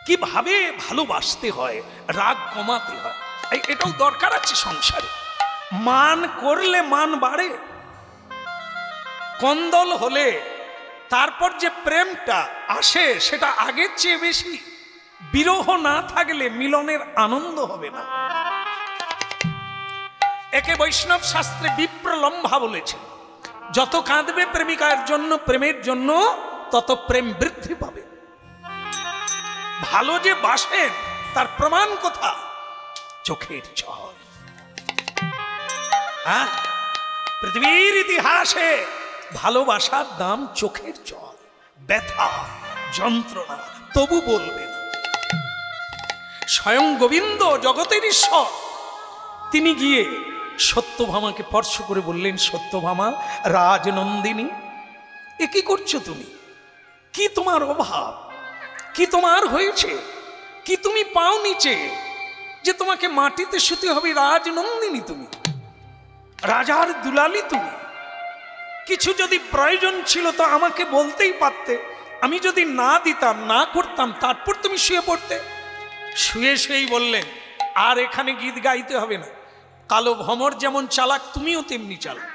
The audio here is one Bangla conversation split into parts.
কিভাবে ভালোবাসতে হয়, রাগ কমাতে হয়, এটাও দরকার আছে সংসারে। মান করলে মান বাড়ে, কন্দল হলে তারপর যে প্রেমটা আসে সেটা আগের চেয়ে বেশি। বিরহ না থাকলে মিলনের আনন্দ হবে না। একে বৈষ্ণব শাস্ত্রে বিপ্রলম্ভা বলেছে, যত কাঁদবে প্রেমিকার জন্য, প্রেমের জন্য, তত প্রেম বৃদ্ধি পাবে। ভালো যে বাসেন তার প্রমাণ কোথা? চোখের জল। পৃথিবীর ইতিহাসে ভালোবাসার দাম চোখের জল, ব্যথা যন্ত্রণা, তবু বলবে না। স্বয়ং গোবিন্দ জগতের ঈশ্বর, তিনি গিয়ে সত্যভামাকে স্পর্শ করে বললেন, সত্যভামা, রাজনন্দিনী, এ কি করছো তুমি? কি তোমার অভাব? কি তোমার হয়েছে? কি তুমি পাও নিচে যে তোমাকে মাটিতে শুতে হবে? রাজনন্দিনী তুমি, রাজার দুলালি তুমি। কিছু যদি প্রয়োজন ছিল তো আমাকে বলতেই পারতে, আমি যদি না দিতাম, না করতাম, তারপর তুমি শুয়ে পড়তে। শুয়ে শুয়েই বললেন, আর এখানে গীত গাইতে হবে না। কালো ভ্রমর যেমন চালাক, তুমিও তেমনি চালাক।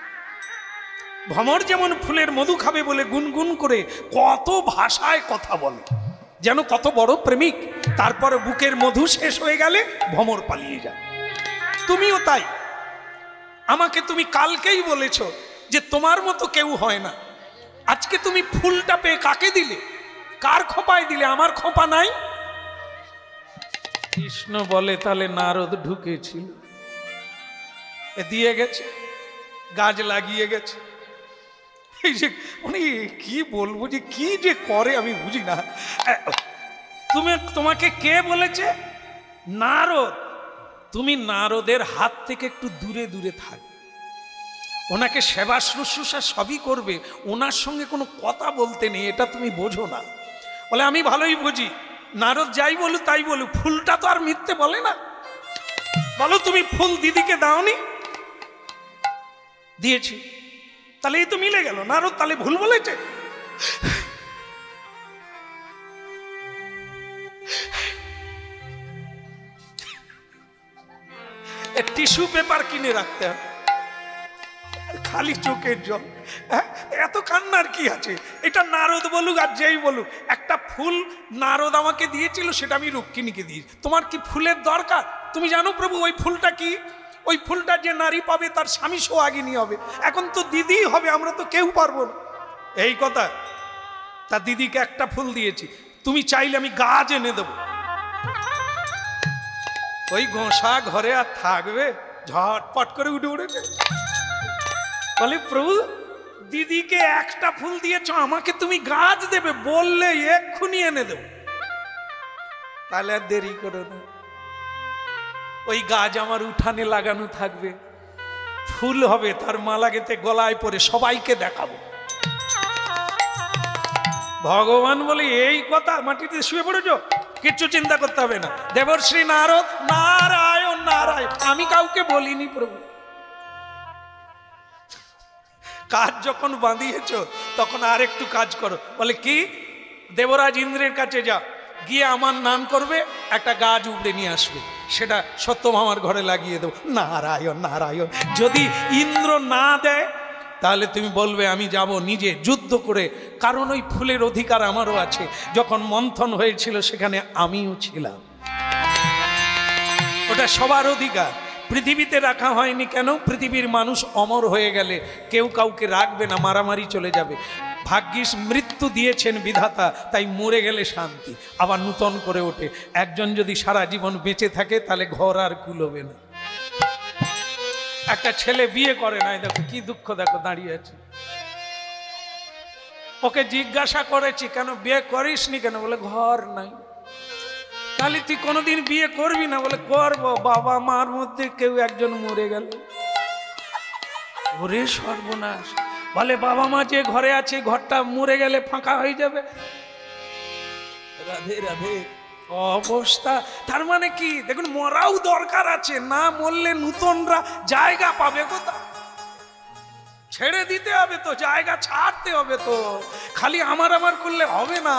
ভ্রমর যেমন ফুলের মধু খাবে বলে গুনগুন করে কত ভাষায় কথা বলে, যেন কত বড় প্রেমিক। তারপরে বুকের মধু শেষ হয়ে গেলে ভ্রমর পালিয়ে যায়। তুমিও তাই। আমাকে তুমি কালকেই বলেছ যে তোমার মতো কেউ হয় না। আজকে তুমি ফুলটা পেয়ে কাকে দিলে? কার খোঁপায় দিলে? আমার খোঁপা নাই। কৃষ্ণ বলে, তাহলে নারদ ঢুকেছিল, দিয়ে গেছে, গাছ লাগিয়ে গেছে। এই যে মানে কি বলবো, যে কি যে করে আমি বুঝি না। তোমাকে কে বলেছে? নারদ। তুমি নারদের হাত থেকে একটু দূরে দূরে থাকবে, ওনাকে সেবা শুশ্রূষা সবই করবে, ওনার সঙ্গে কোনো কথা বলতে নেই, এটা তুমি বোঝো না। বলে, আমি ভালোই বুঝি, নারদ যাই বলুক তাই বলুক, ফুলটা তো আর মিথ্যে বলে না। বলো, তুমি ফুল দিদিকে দাওনি? দিয়েছি। তাহলে এই তো মিলে গেল। নারদ তাহলে ভুল বলেছে? টিস্যু পেপার কিনে রাখতে হবে, খালি চোখের জল। এত কান্নার কি আছে? এটা নারদ বলুক আর যেই বলুক, একটা ফুল নারদ আমাকে দিয়েছিল, সেটা আমি রুক্মিণীকে দিয়েছি। তোমার কি ফুলের দরকার? তুমি জানো প্রভু ওই ফুলটা কি? ওই ফুলটা যে নারী পাবে তার স্বামী সোহাগিনী হবে। এখন তো দিদি হবে, আমরা তো কেউ পারবো না। এই কথা। তার দিদিকে একটা ফুল দিয়েছি, তুমি চাইলে আমি গাছ এনে দেবো। ওই গোসা ঘরে আর থাকবে? ঝটপট করে উঠে উঠেছে। বলে, প্রভু দিদিকে একটা ফুল দিয়েছ, আমাকে তুমি গাছ দেবে বললে এক্ষুনি এনে দেব। তাহলে আর দেরি করো না, ওই গাছ আমার উঠানে লাগানো থাকবে, ফুল হবে, তার মালা গেঁথে গলায় পরে সবাইকে দেখাবো। ভগবান বলে, এই কথা? মাটিতে শুয়ে পড়েছ, কিচ্ছু চিন্তা করতে হবে না। দেবর্ষী নারদ, নারায়ণ নারায়ণ, আমি কাউকে বলিনি প্রভু। কাজ যখন বাঁধিয়েছ তখন আর একটু কাজ করো। বলে, কি? দেবরাজ ইন্দ্রের কাছে যা, গিয়ে আমার নাম করবে, একটা গাছ উপড়ে নিয়ে আসবে, সেটা সত্যভামার ঘরে লাগিয়ে দেবো। নারায়ণ নারায়ণ। যদি ইন্দ্র না দেয় তাহলে তুমি বলবে আমি যাব নিজে যুদ্ধ করে, কারণ ওই ফুলের অধিকার আমারও আছে। যখন মন্থন হয়েছিল সেখানে আমিও ছিলাম, ওটা সবার অধিকার। পৃথিবীতে রাখা হয়নি কেন? পৃথিবীর মানুষ অমর হয়ে গেলে কেউ কাউকে রাখবে না, মারামারি চলে যাবে। ভাগ্যিস মৃত্যু দিয়েছেন বিধাতা, তাই মরে গেলে শান্তি, আবার নূতন করে ওঠে। একজন যদি সারা জীবন বেঁচে থাকে তাহলে ঘর আর কুলোবে না। একটা ছেলে বিয়ে করে নাই, দেখো কি দুঃখ, দেখো দাঁড়িয়ে আছে। ওকে জিজ্ঞাসা করেছি, কেন বিয়ে করিসনি কেন? বলে, ঘর নাই। তাহলে তুই কোনোদিন বিয়ে করবি না? বলে, করবো, বাবা মার মধ্যে কেউ একজন মরে গেল। ওরে সর্বনাশ। বলে, বাবা মা যে ঘরে আছে, ঘরটা মরে গেলে ফাঁকা হয়ে যাবে। রাধে রাধে অবস্থা। তার মানে কি? দেখুন, মরাও দরকার আছে, না মরলে নূতনরা জায়গা পাবে কোথা? ছেড়ে দিতে হবে তো, জায়গা ছাড়তে হবে তো, খালি আমার আমার করলে হবে না।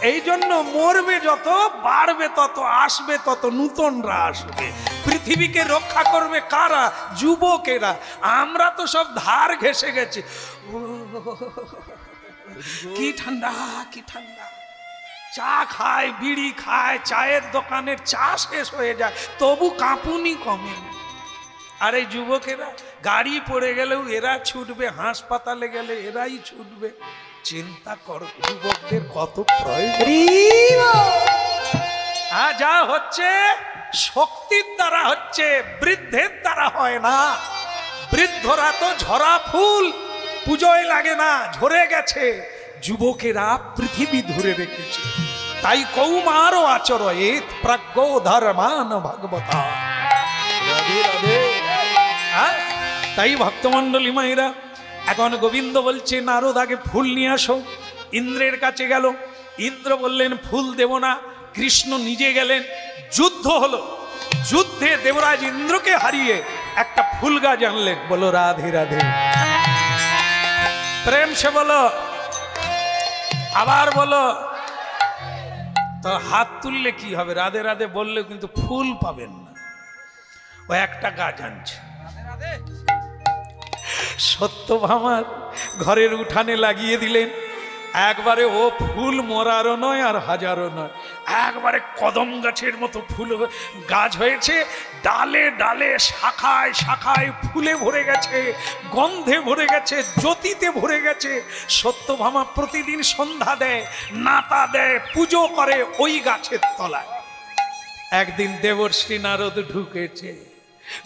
এই জন্য মরবে যত, বাড়বে তত, আসবে তত, নূতনরা আসবে। পৃথিবীকে রক্ষা করবে কারা? যুবকেরা। আমরা তো সব ধার ঘেঁষে গেছি। কি ঠান্ডা, কি ঠান্ডা। চা খায়, বিড়ি খায়, চায়ের দোকানের চা শেষ হয়ে যায়, তবু কাঁপুনি কমে না। আর এই যুবকেরা গাড়ি পড়ে গেলেও এরা ছুটবে, হাসপাতালে গেলে এরাই ছুটবে। চিন্তা করো যুবকদের কত প্রয়োজন। যা হচ্ছে শক্তির দ্বারা হচ্ছে, বৃদ্ধের দ্বারা হয় না। বৃদ্ধরা তো ঝরা ফুল, পুজোয় লাগে না, ঝরে গেছে। যুবকেরা পৃথিবী ধরে রেখেছে। তাই কৌমারও আচরয়েত প্রজ্ঞো ধর্মান ভগবতা। তাই ভক্তমন্ডলী মায়েরা, এখন গোবিন্দ বলছে নারদ আগে ফুল নিয়ে আসো। ইন্দ্রের কাছে গেল, ইন্দ্র বললেন ফুল দেব না। কৃষ্ণ নিজে গেলেন, যুদ্ধ হলো। যুদ্ধে দেবরাজ ইন্দ্রকে হারিয়ে একটা ফুল গাছ আনলেন। বলো রাধে রাধে, প্রেম সে বলো, আবার বলো। তো হাত তুললে কি হবে? রাধে রাধে বললেও কিন্তু ফুল পাবেন না। ও একটা গাছ আনছে। সত্যভামার ঘরের উঠানে লাগিয়ে দিলেন। একবারে ও ফুল মরারও নয় আর হাজারও নয়, একবারে কদম গাছের মতো ফুল গাছ হয়েছে। ডালে ডালে, শাখায় শাখায় ফুলে ভরে গেছে, গন্ধে ভরে গেছে, জ্যোতিতে ভরে গেছে। সত্যভামা প্রতিদিন সন্ধ্যা দেয়, নাতা দেয়, পুজো করে ওই গাছের তলায়। একদিন দেবর্ষি নারদ ঢুকেছে।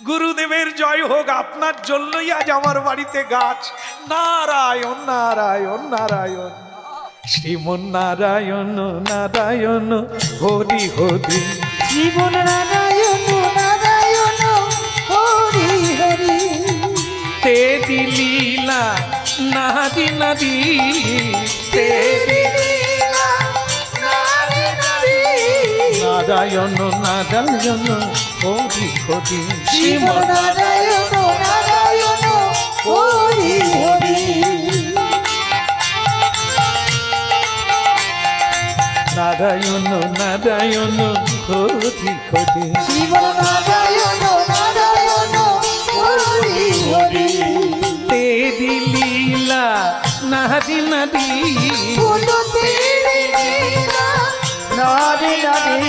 গুরুদেবের জয় হোক, আপনার জন্যই আজ আমার বাড়িতে গাছ। নারায়ণ নারায়ণ নারায়ণ, শ্রীমন নারায়ণ নারায়ণ হরি হরি, জীবন নারায়ণ নারায়ণ হরি হরি। তে দিলীলা নাদি নাদি, তে লীলা নারী নারী, নারায়ণ নারায়ণ হরি হরি, জীবন নারায়ণ নারায়ণ হরি হরি। নারায়ণ নারায়ণ হরি হরি, জীবন নারায়ণ নারায়ণ হরি হরি। তে দিলীলা নাদি নাদি, বলো তেরি লীলা নারী নারী,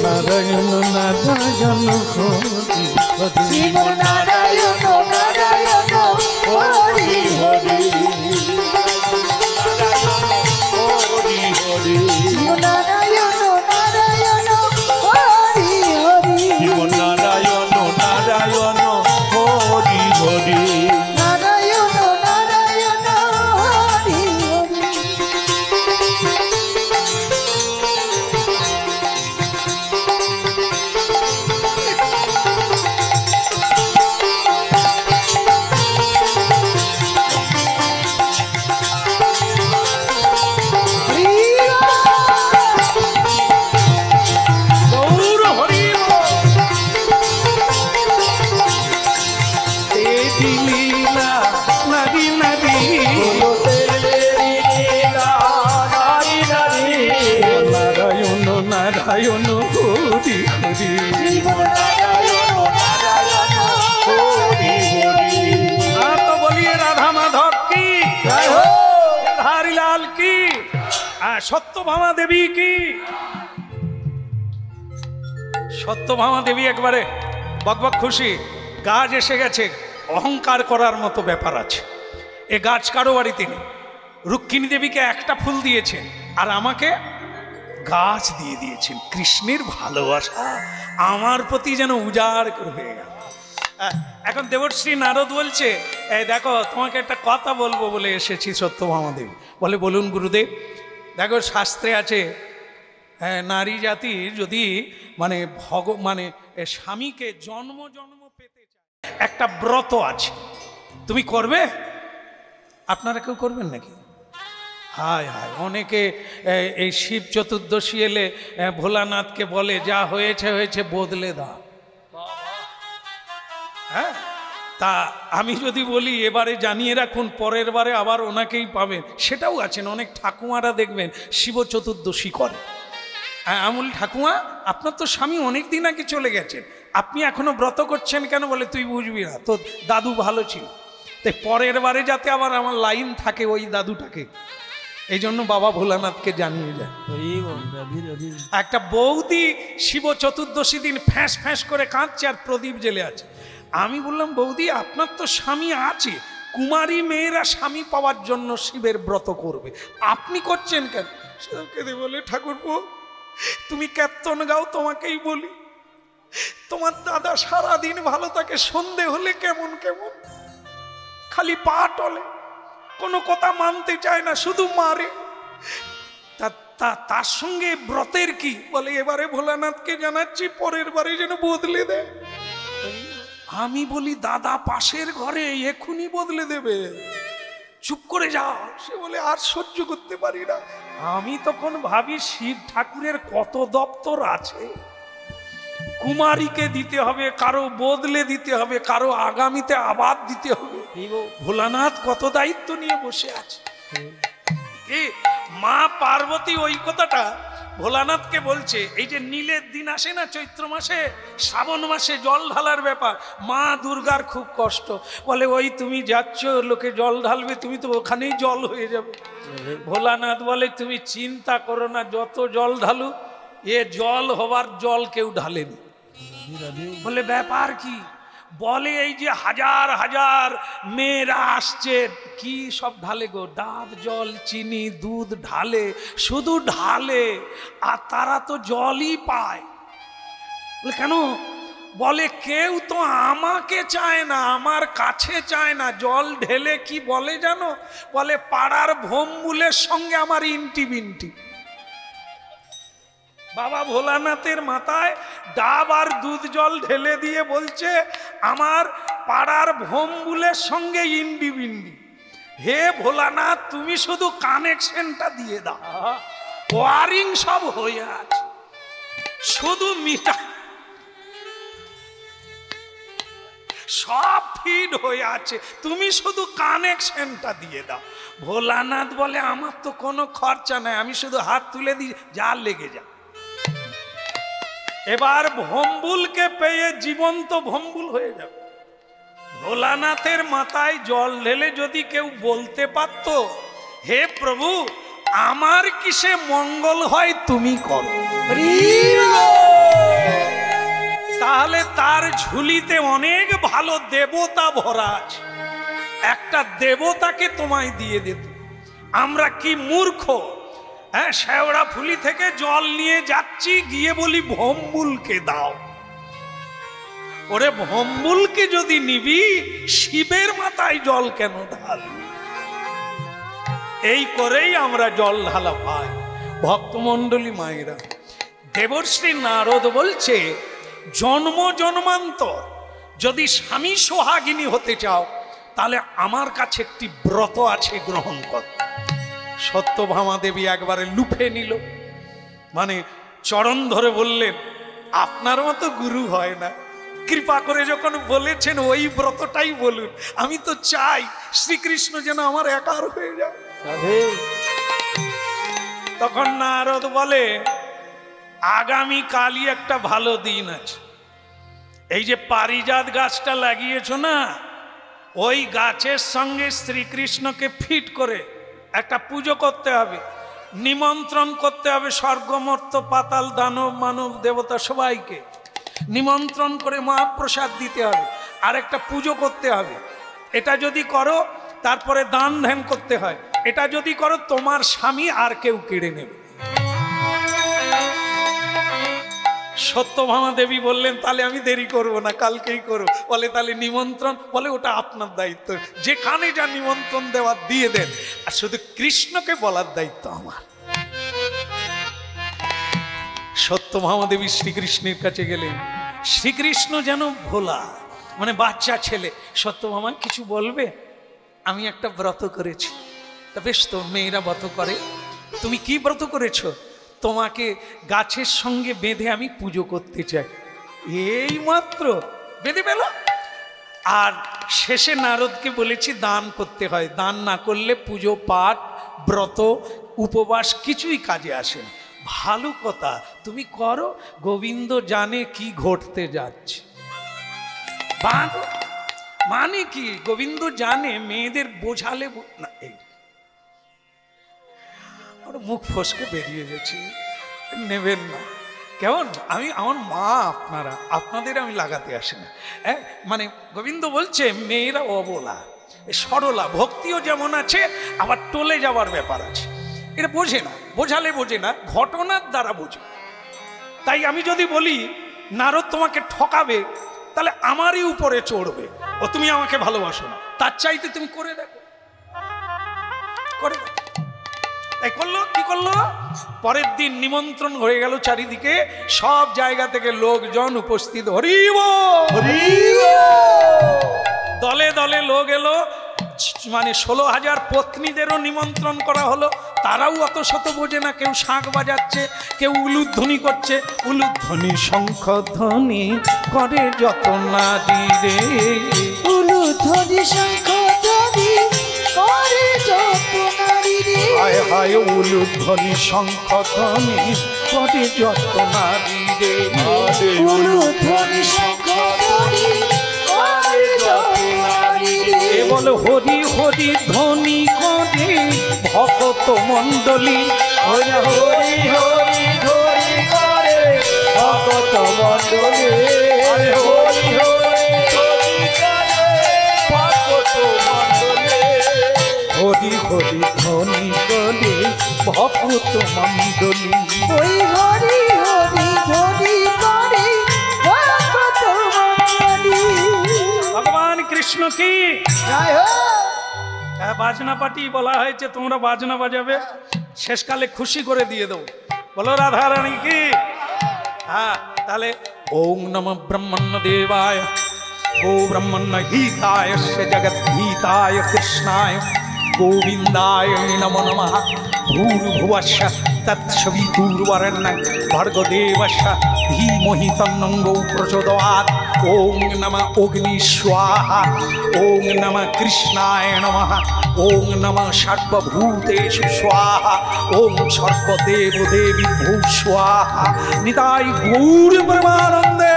নারায়ণ নারায়ণ হরি হরি, জীবন নারায়ণ নারায়ণ হরি হরি। জীবন নারায়ণ নারায়ণ হরি হরি, নারায়ণ নারায়ণ হরি হরি। নারায়ণ নারায়ণ হরি হরি। গৌর হরি তে দিলীলা নাদি নাদি, নারায়ণ নারায়ণ হরি হরি, জীবন নারায়ণ নারায়ণ হরি হরি। তো বলিয়ে রাধা মাধব কি, ধারীলাল কি, সত্যভামা দেবী কি। সত্যভামা দেবী একবারে বকবক খুশি। গাছ এসে গেছে, অহংকার করার মতো ব্যাপার আছে। এ গাছ কারো বাড়িতে নেই। রুক্মিণী দেবীকে একটা ফুল দিয়েছেন আর আমাকে গাছ দিয়ে দিয়েছেন। কৃষ্ণের ভালোবাসা আমার প্রতি যেন উজাড় হয়ে গেল। এখন দেবশ্রী নারদ বলছে, এই দেখো তোমাকে একটা কথা বলবো বলে এসেছি সত্যভামা দেবী। বলে বলুন গুরুদেব। দেখো শাস্ত্রে আছে, নারী জাতির যদি মানে মানে স্বামীকে জন্ম জন্ম পেতে চায়, একটা ব্রত আছে, তুমি করবে? আপনারা কেউ করবেন নাকি? হায় হায়, অনেকে এই শিব চতুর্দশী এলে ভোলানাথকে বলে যা হয়েছে হয়েছে বদলে দাও। হ্যাঁ, তা আমি যদি বলি এবারে জানিয়ে রাখুন, পরের বারে আবার ওনাকেই পাবেন, সেটাও আছেন। অনেক ঠাকুমারা দেখবেন শিব চতুর্দশী করে। আমুল ঠাকুমা, আপনার তো স্বামী অনেক দিন আগে চলে গেছেন, আপনি এখনো ব্রত করছেন কেন? বলে তুই বুঝবি না, তো দাদু ভালো ছিল, তাই পরের বারে যাতে আবার আমার লাইন থাকে ওই দাদুটাকে, এই জন্য বাবা ভোলানাথকে জানিয়ে যায়। একটা বৌদি শিব চতুর্দশী দিন ফ্যাঁস ফ্যাঁস করে কাঁদছে আর প্রদীপ জেলে আছে। আমি বললাম, বৌদি আপনার তো স্বামী আছে, কুমারী মেয়েরা স্বামী পাওয়ার জন্য শিবের ব্রত করবে, আপনি করছেন কেন? কেঁদে বলে, ঠাকুরপো তুমি কীর্তন গাও, তোমাকেই বলি, তোমার দাদা সারাদিন ভালো থাকে, সন্ধে হলে কেমন কেমন খালি পা টলে, কোনো কথা মানতে চায় না, শুধু মারে। তার সঙ্গে ব্রতের কি? বলে এবারে ভোলানাথকে জানাচ্ছি, পরের বারে যেন বদলে দেয়। আমি বলি, দাদা পাশের ঘরে, এখুনি বদলে দেবে, চুপ করে যাও। সে বলে, আর সহ্য করতে পারি না। আমি তখন ভাবি, শিব ঠাকুরের কত দপ্তর আছে, কুমারীকে দিতে হবে, কারো বদলে দিতে হবে, কারো আগামীতে আবাদ দিতে হবে। ভোলানাথ কত দায়িত্ব নিয়ে বসে আছে। মা পার্বতী ওই কথাটা ভোলানাথকে বলছে। এই যে নীলের দিন আসে না চৈত্র মাসে, শ্রাবণ মাসে জল ঢালার ব্যাপার, মা দুর্গার খুব কষ্ট। বলে, ওই তুমি যাচ্ছ লোকে জল ঢালবে, তুমি তো ওখানেই জল হয়ে যাবে। ভোলানাথ বলে, তুমি চিন্তা করো না, যত জল ঢালু, এ জল হবার জল কেউ ঢালেনি। বলে, ব্যাপার কি? বলে, এই যে হাজার হাজার মেয়েরা আসছে, কি সব ঢালে গো, ডাব জল, চিনি, দুধ ঢালে, শুধু ঢালে, আর তারা তো জলই পায়। বলে, কেন? বলে, কেউ তো আমাকে চায় না, আমার কাছে চায় না। জল ঢেলে কি বলে জানো? বলে, পাড়ার ভোম্বুলের সঙ্গে আমার ইন্টি বিন্টি। বাবা ভোলানাথের মাথায় ডাব আর দুধ জল ঢেলে দিয়ে বলছে, আমার পাড়ার ভোম্বুলের সঙ্গে ইন্ডি বিন্ডি। হে ভোলানাথ, তুমি শুধু কানেকশনটা দিয়ে দাও, ওয়ারিং সব হয়ে আছে, শুধু মিটার সব ফিড হয়ে আছে, তুমি শুধু কানেকশনটা দিয়ে দাও। ভোলানাথ বলে, আমার তো কোনো খরচা নাই, আমি শুধু হাত তুলে দিই, যা লেগে যা। এবার ভম্বুলকে পেয়ে জীবন্ত ভম্বুল হয়ে যাবে। ভোলানাথের মাথায় জল ঢেলে যদি কেউ বলতে পারত, হে প্রভু আমার কিসে মঙ্গল হয় তুমি করো, তাহলে তার ঝুলিতে অনেক ভালো দেবতা ভরা আছে, একটা দেবতাকে তোমায় দিয়ে দিত। আমরা কি মূর্খ, হ্যাঁ, শেওড়া ফুলি থেকে জল নিয়ে যাচ্ছি, গিয়ে বলি ভম্বুলকে দাও। ওরে ভম্বুলকে যদি নিবি, শিবের মাথায় জল কেন ঢালবি? এই করেই আমরা জল ঢালা পাই। ভক্তমণ্ডলী মায়েরা, দেবশ্রী নারদ বলছে, জন্ম জন্মান্তর যদি স্বামী সোহাগিনী হতে চাও, তাহলে আমার কাছে একটি ব্রত আছে, গ্রহণ কর। সত্যভামা দেবী একবারে লুফে নিল, মানে চরণ ধরে বললেন, আপনার মতো গুরু হয় না, কৃপা করে যখন বলেছেন ওই ব্রতটাই বলুন, আমি তো চাই শ্রীকৃষ্ণ যেন আমার একার হয়ে যায়। তখন নারদ বলে, আগামী কালই একটা ভালো দিন আছে, এই যে পারিজাত গাছটা লাগিয়েছো না, ওই গাছের সঙ্গে শ্রীকৃষ্ণকে ফিট করে একটা পুজো করতে হবে, নিমন্ত্রণ করতে হবে স্বর্গমর্ত পাতাল দানব মানব দেবতা সবাইকে নিমন্ত্রণ করে মহাপ্রসাদ দিতে হবে, আর একটা পুজো করতে হবে। এটা যদি করো, তারপরে দান ধ্যান করতে হয়, এটা যদি করো তোমার স্বামী আর কেউ কেড়ে নেবে। সত্যভামা দেবী বললেন, তাহলে আমি দেরি করব না, কালকেই করব। বলে, তাহলে নিমন্ত্রণ? বলে, ওটা আপনার দায়িত্ব, যেখানে যা নিমন্ত্রণ দেওয়ার দিয়ে দেন, আর শুধু কৃষ্ণকে বলার দায়িত্ব আমার। সত্যভামা দেবী শ্রীকৃষ্ণের কাছে গেলেন। শ্রীকৃষ্ণ যেন ভোলা, মানে বাচ্চা ছেলে। সত্যভামা কিছু বলবে? আমি একটা ব্রত করেছি। তা বেশ, তো মেয়েরা ব্রত করে, তুমি কি ব্রত করেছো? তোমাকে গাছের সঙ্গে বেঁধে আমি পুজো করতে চাই। এই মাত্র বেঁধে পেল? আর শেষে নারদকে বলেছি দান করতে হয়, দান না করলে পুজো পাঠ ব্রত উপবাস কিছুই কাজে আসে না। ভালো কথা, তুমি করো, গোবিন্দ জানে কি ঘটতে যাচ্ছে। মানে কি, গোবিন্দ জানে মেয়েদের বোঝালে না। এই মুখ ফসকে বেরিয়ে গেছি, নেবেন না কেমন? আমার মা আপনারা, আপনাদের আমি লাগাতে আসি না। হ্যাঁ, মানে গোবিন্দ বলছে মেয়েরা অবলা, সরলা, ভক্তিও যেমন আছে আবার টলে যাওয়ার ব্যাপার আছে। এটা বোঝে না, বোঝালে বোঝে না, ঘটনার দ্বারা বোঝে। তাই আমি যদি বলি নারদ তোমাকে ঠকাবে, তাহলে আমারই উপরে চড়বে, ও তুমি আমাকে ভালোবাসো না, তার চাইতে তুমি করে দেখো, করে দেখো। তাই করলো, কি করলো? পরের দিন নিমন্ত্রণ হয়ে গেল চারিদিকে, সব জায়গা থেকে লোকজন উপস্থিত। হরি বল, হরি বল। দলে দলে লোক এলো, মানে 16,000 পত্নীদেরও নিমন্ত্রণ করা হলো। তারাও অত শত বোঝে না, কেউ শাঁখ বাজাচ্ছে, কেউ উলুধ্বনি করছে। উলুধ্বনি শঙ্খ ধ্বনি করে যত নারী রে, উলুধ্বনি শঙ্খ ধ্বনি করে যত নারী রে। হায় হায় উলুধ্বনি শঙ্খ ধ্বনি করে যত নারী রে, উলুধ্বনি শঙ্খ ধ্বনি করে যত নারী রে। কেবল হরি হরি ধ্বনি করে ভক্ত মণ্ডলী, হরি হরি হরি ধ্বনি করে ভক্ত মণ্ডলী, হরি হরি হরি ধ্বনি করে ভক্ত মণ্ডলী, হরি হরি ধ্বনি করে ভক্ত মণ্ডলী। ওই হরি হরি ধ্বনি করে ভক্ত মণ্ডলী। ভগবান কৃষ্ণ কি জয় হোক। বাজনা পার্টি বলা হয়েছে, তোমরা বাজনা বাজাবে, শেষকালে খুশি করে দিয়ে দেবো। বলো রাধা রানী কি? হ্যাঁ, তাহলে ওম নমঃ ব্রহ্মণ্য দেবায় গো ব্রহ্মণ্য হিতায় জগৎ হিতায় কৃষ্ণায় গোবিন্দায় নমো নমঃ। ভূর্ভুবস্য তৎসবিতুর্বরেণ্যং ভর্গদেবস্য ধীমহি তন্নঙ্গো প্রচোদয়াৎ। ওম নমঃ অগ্নি স্বাহা, ওম নমঃ কৃষ্ণায় নমঃ, ওম নমঃ সর্বভূতেষু স্বাহা, ওম সর্বদেব দেবী ভূ স্বাহা। নিতাই গৌর প্রেমানন্দে।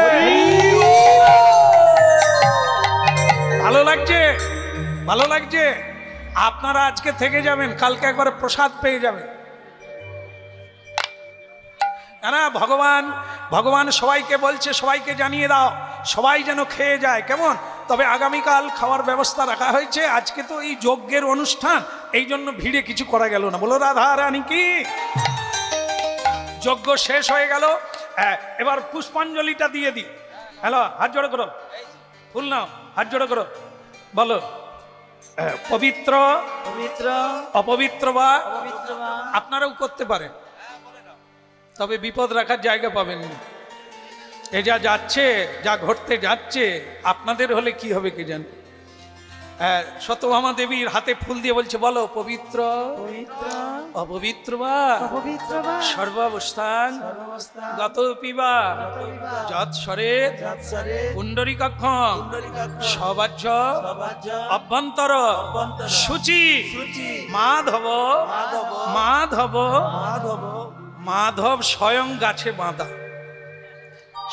ভালো লাগছে? ভালো লাগছে? আপনারা আজকে থেকে যাবেন, কালকে একবারে প্রসাদ পেয়ে যাবেন। না, ভগবান সবাইকে বলছে, সবাইকে জানিয়ে দাও, সবাই যেন খেয়ে যায়, কেমন? তবে আগামীকাল খাওয়ার ব্যবস্থা রাখা হয়েছে। আজকে তো এই যজ্ঞের অনুষ্ঠান, এই জন্য ভিড়ে কিছু করা গেল না। বলো রাধা রানী কি? যজ্ঞ শেষ হয়ে গেল, এবার পুষ্পাঞ্জলিটা দিয়ে দিই। হ্যালো, হাত জোড়ো করো, ফুল নাও, হাত জোড়ো করো, বলো পবিত্র পবিত্র অপবিত্র বা পবিত্র বা। আপনারাও করতে পারেন, তবে বিপদ রাখার জায়গা পাবেন না। এ যা যাচ্ছে, যা ঘটতে যাচ্ছে, আপনাদের হলে কি হবে কে জানে। সত্যভামা দেবীর হাতে ফুল দিয়ে বলছে, বলো পবিত্র পবিত্র অপবিত্র বা অপবিত্র বা। সর্বাবস্থান সর্বাবস্থান গত পিবা যৎসরে যৎসরে পুণ্ডরীকাক্ষং পুণ্ডরীকাক্ষং সবাজ্য সবাজ্য অভ্যন্তর অভ্যন্তর শুচি শুচি মাধব মাধব মাধব মাধব। মাধব স্বয়ং গাছে বাঁধা।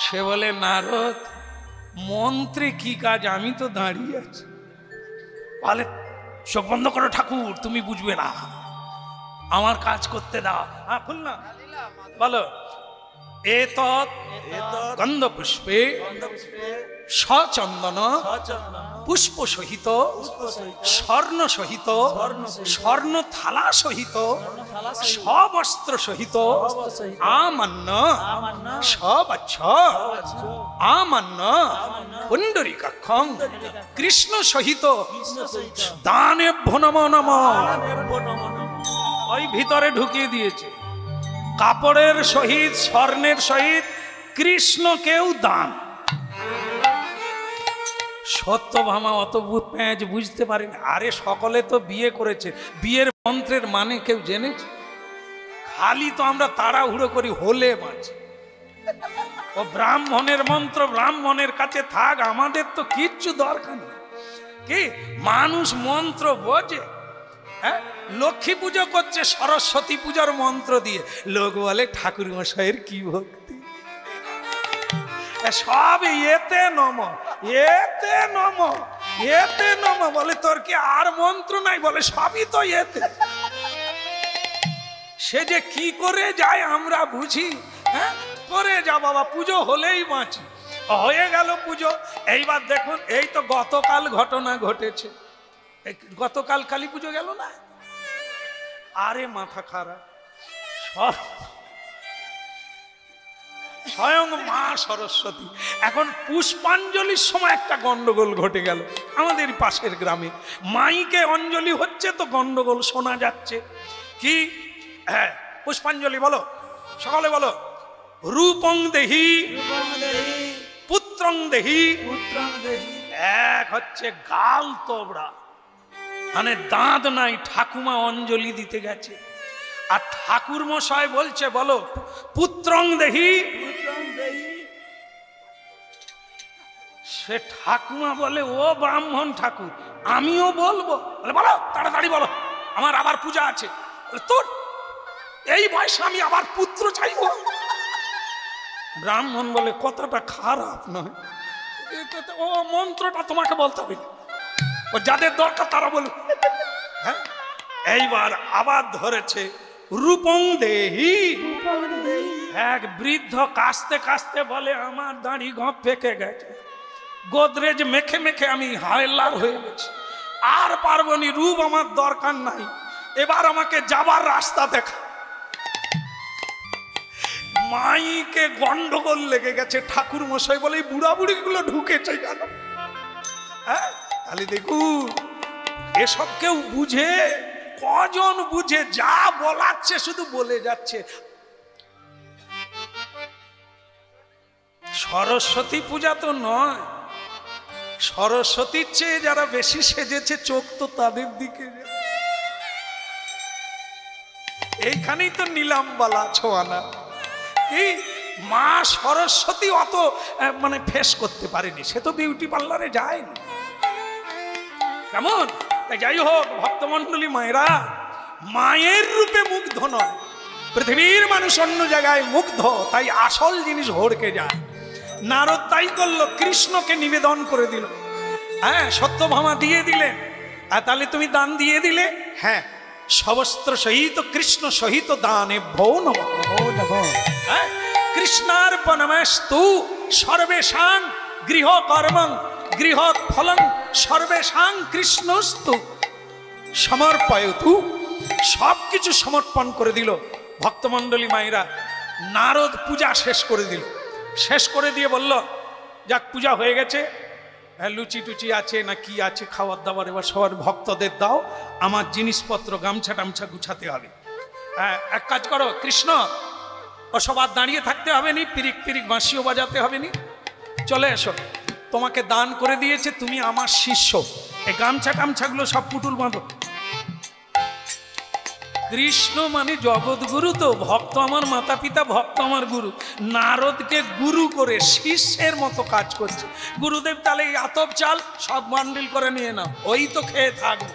সে বলে, নারদ মন্ত্রে কি কাজ, আমি তো দাঁড়িয়ে আছি। বলে, চোখ বন্ধ করো ঠাকুর, তুমি বুঝবে না, আমার কাজ করতে দাও। হ্যাঁ, ফুল না, বলো এতৎ গন্ধ পুষ্পে সচন্দন পুষ্প সহিত স্বর্ণ সহিত স্বর্ণ থালা সহিত সবস্ত্র সহিত আমান্য সবাচ্ছ আমান্য পুণ্ডরীকাক্ষং কৃষ্ণ সহিত দানেভ্য নমো নমঃ। ওই ভিতরে ঢুকিয়ে দিয়েছে, কাপড়ের সহিত স্বর্ণের সহিত কৃষ্ণকেও দান। সত্যভামা অত ভূত প্যাঁচ বুঝতে পারেনি। আরে সকলে তো বিয়ে করেছে, বিয়ের মন্ত্রের মানে কেউ জেনেছে? খালি তো আমরা তাড়াহুড়ো করি, হলে বাঁচে। ও ব্রাহ্মণের মন্ত্র ব্রাহ্মণের কাছে থাক, আমাদের তো কিচ্ছু দরকার নেই। কি মানুষ মন্ত্র বোঝে? হ্যাঁ, লক্ষ্মী পুজো করছে সরস্বতী পূজার মন্ত্র দিয়ে, লোক বলে ঠাকুর মশাইয়ের কি ভক্তি। সব এতে নম, এতে নম, এতে নম। বলে তোর কি আর মন্ত্র নাই? বলে সবই তো এতে। সে যে কি করে যায় আমরা বুঝি। হ্যাঁ, করে যা বাবা, পুজো হলেই বাঁচি। হয়ে গেল পুজো। এইবার দেখুন, এই তো গতকাল ঘটনা ঘটেছে। গতকাল কালী পুজো গেল না? আরে মাথা খারাপ। স্বয়ং মা সরস্বতী। এখন পুষ্পাঞ্জলির সময় একটা গন্ডগোল ঘটে গেল আমাদের পাশের গ্রামে। মাইকে অঞ্জলি হচ্ছে তো গন্ডগোল শোনা যাচ্ছে। কি? হ্যাঁ, পুষ্পাঞ্জলি বলো, সকালে বলো। রূপং দেহি পুত্রং দেহি। এক হচ্ছে গাল তোবড়া, মানে দাঁত নাই, ঠাকুমা অঞ্জলি দিতে গেছে, আর ঠাকুর মশাই বলছে বলো পুত্রং দেহি। সে ঠাকুমা বলে ও ব্রাহ্মণ ঠাকুর, আমিও বলবো। বলে বলো, তাড়াতাড়ি বলো, আমার আবার পূজা আছে। তোর এই বয়সে আমি আবার পুত্র চাইবো? ব্রাহ্মণ বলে কথাটা খারাপ নয়, ও মন্ত্রটা তোমাকে বলতে হবে, ও যাদের দরকার তারা বলুক। হ্যাঁ, এইবার আবার ধরেছে রূপং দেহি। এক বৃদ্ধ কাস্তে কাস্তে বলে আমার দাড়ি গপ পেকে গেছে, গোদরেজ মেখে মেখে আমি হায়লার হয়ে গেছি, আর পারবনি, রূপ আমার দরকার নাই, এবার আমাকে যাবার রাস্তা দেখা। মাইকে গন্ডগোল লেগে গেছে। ঠাকুর মশাই বলে এই বুড়া বুড়ি গুলো ঢুকেছে কেন? হ্যাঁ, তাহলে দেখুন এসব কেউ বুঝে? কজন বুঝে? যা বলাচ্ছে শুধু বলে যাচ্ছে। সরস্বতী পূজা তো নয়, সরস্বতীর চেয়ে যারা বেশি সেজেছে চোখ তো তাদের দিকে। এইখানেই তো নিলামবালা ছোয়ানা। কি মা সরস্বতী অত মানে ফেস করতে পারেনি, সে তো বিউটি পার্লারে যায়নি। কেমন? যাই হোক, ভক্তমন্ডলী মায়েরা, মায়ের রূপে মুগ্ধ নয়, পৃথিবীর মানুষ অন্য জায়গায় মুগ্ধ, তাই আসল জিনিস ভরকে যায়। নারদ তাই করলো, কৃষ্ণকে নিবেদন করে দিল। হ্যাঁ, সত্যভামা দিয়ে দিলেন। তাহলে তুমি দান দিয়ে দিলে? হ্যাঁ, সবস্ত্র সহিত কৃষ্ণ সহিত দানে ভৌ নমঃ। হ্যাঁ, কৃষ্ণার্পণমস্তু সর্বেষাং গৃহ কর্মং গৃহ ফলং সর্বেষাং কৃষ্ণস্তু সমর্পয়তু। সব কিছু সমর্পণ করে দিল ভক্তমণ্ডলী মায়েরা। নারদ পূজা শেষ করে দিল। শেষ করে দিয়ে বলল যাক, পূজা হয়ে গেছে, লুচি টুচি আছে না কি আছে খাবার দাবার, এবার সবার ভক্তদের দাও, আমার জিনিসপত্র গামছা টামছা গুছাতে হবে। হ্যাঁ, এক কাজ করো কৃষ্ণ, ও সবার দাঁড়িয়ে থাকতে হবে নি, পিরিক পিরিক বাঁশিও বাজাতে হবে নি, চলে এসো, তোমাকে দান করে দিয়েছে, তুমি আমার শিষ্য, এই গামছা টামছাগুলো সব পুটুল বাঁধো। কৃষ্ণ মানে জগৎগুরু, তো ভক্ত আমার মাতা পিতা, ভক্ত আমার গুরু। নারদকে গুরু করে শিষ্যের মতো কাজ করছে। গুরুদেব তাহলে এই আতপ চাল সব বান্ডিল করে নিয়ে নাও, ওই তো খেয়ে থাকবো,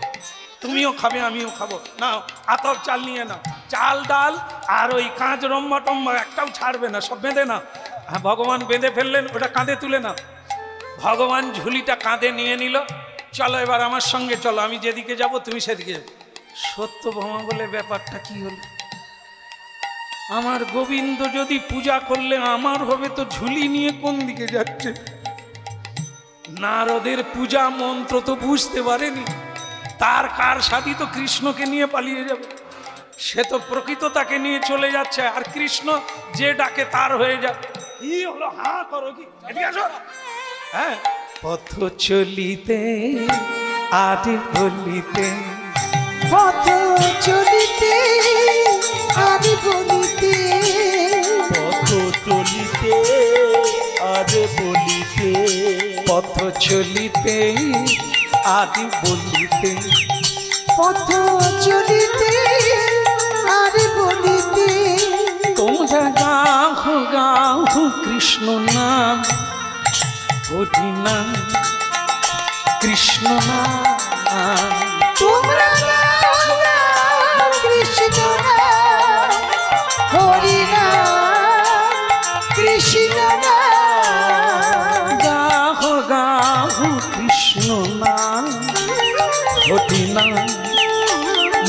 তুমিও খাবে আমিও খাবো, নাও আতপ চাল নিয়ে নাও, চাল ডাল আর ওই কাঁচ রম্বা টম্বা একটাও ছাড়বে না, সব বেঁধে নাও। হ্যাঁ, ভগবান বেঁধে ফেললেন, ওটা কাঁধে তুলে নাও। ভগবান ঝুলিটা কাঁধে নিয়ে নিল, চলো এবার আমার সঙ্গে চলো, আমি যেদিকে যাব তুমি সেদিকে যাবে। সত্যভামা বলে ব্যাপারটা কি হলো? আমার গোবিন্দ যদি পূজা করলে আমার হবে, তো ঝুলি নিয়ে কোন দিকে যাচ্ছে? নারদের পূজা মন্ত্র তো বুঝতে পারেনি, তার কার সাথী তো কৃষ্ণকে নিয়ে পালিয়ে যাবে, সে তো প্রকৃত তাকে নিয়ে চলে যাচ্ছে, আর কৃষ্ণ যে ডাকে তার হয়ে যাবে। কি হলো? হ্যাঁ করো কি? এদিকে আসো। হ্যাঁ, পথ চলিতে আর বলিতে, পথ চলিতে আর বলিতে, পথ চলিতে আর বলিতে, পথ চলিতে আর বলিতে, পথ চলিতে আর বলিতে, তোমরা গাও গাও গাহু কৃষ্ণ নাম, হরি নাম, কৃষ্ণ নাম। তোমরা গাও নাম কৃষ্ণ নাম, হরি নাম, কৃষ্ণ নাম। গাহু গাহু কৃষ্ণ নাম, হরি নাম,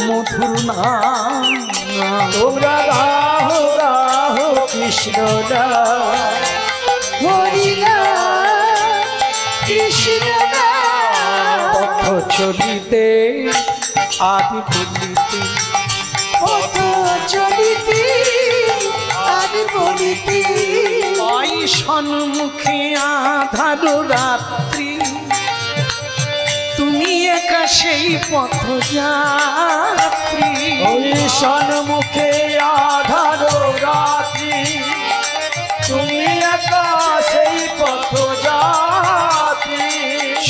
মধুর নাম। তোমরা গাহো গাহো কৃষ্ণ নাম, হরি নাম, কৃষ্ণ নাম। পথ চলিতে আদি বলিতে, পথ চলিতে আর বলিতে, ওই সন্মুখে আধার রাত্রি, তুমি একা সেই পথ যাত্রী। ওই সন্মুখে আধার রাত্রি, তুমি একা সেই পথ যাত্রী।